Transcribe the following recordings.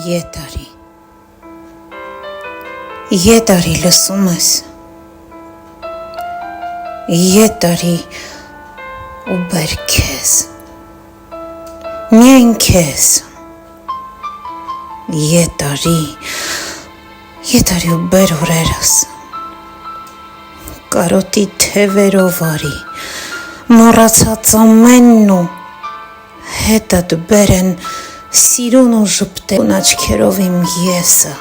Ետարի, ետարի լսում ես, ետարի ու բեր քեզ, միայն քեզ, ետարի ու բեր օրերս, կարոտի թևերով արի, մոռացած ամենն ու հետդ բերեն սիրուն ու ժպտեն աչքերով իմ եսը,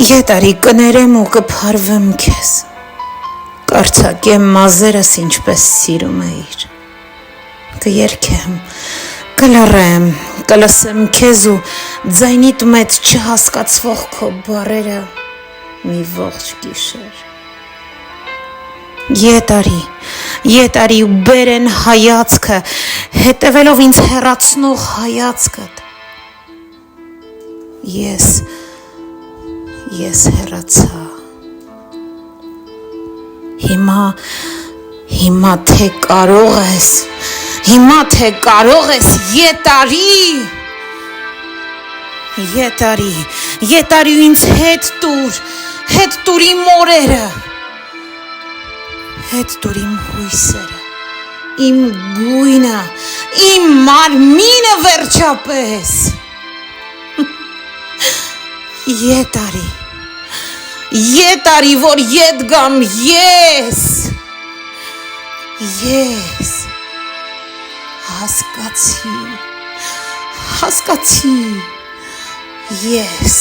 ետարի կներեմ ու կփարվեմ քեզ, կարծակեմ մազերս ինչպես սիրում էիր, կերքեմ, կլռեմ, կլսեմ քեզ ու ձայնիդ մեջ չհասկացվող քո բառերը մի ողջ գիշեր, ետարի ու բերեն հայացքը, հետևելով ինձ հեռացնող հայացքդ, ես հեռացա, հիմա թե կարող ես, ետարի ու ինձ հետ տուր իմ օրերը, հետ տուր իմ հույսերը, իմ գույնը, իմ մարմինը վերջապես, ետարի, որ ետ գամ ես, հասկացի, ես,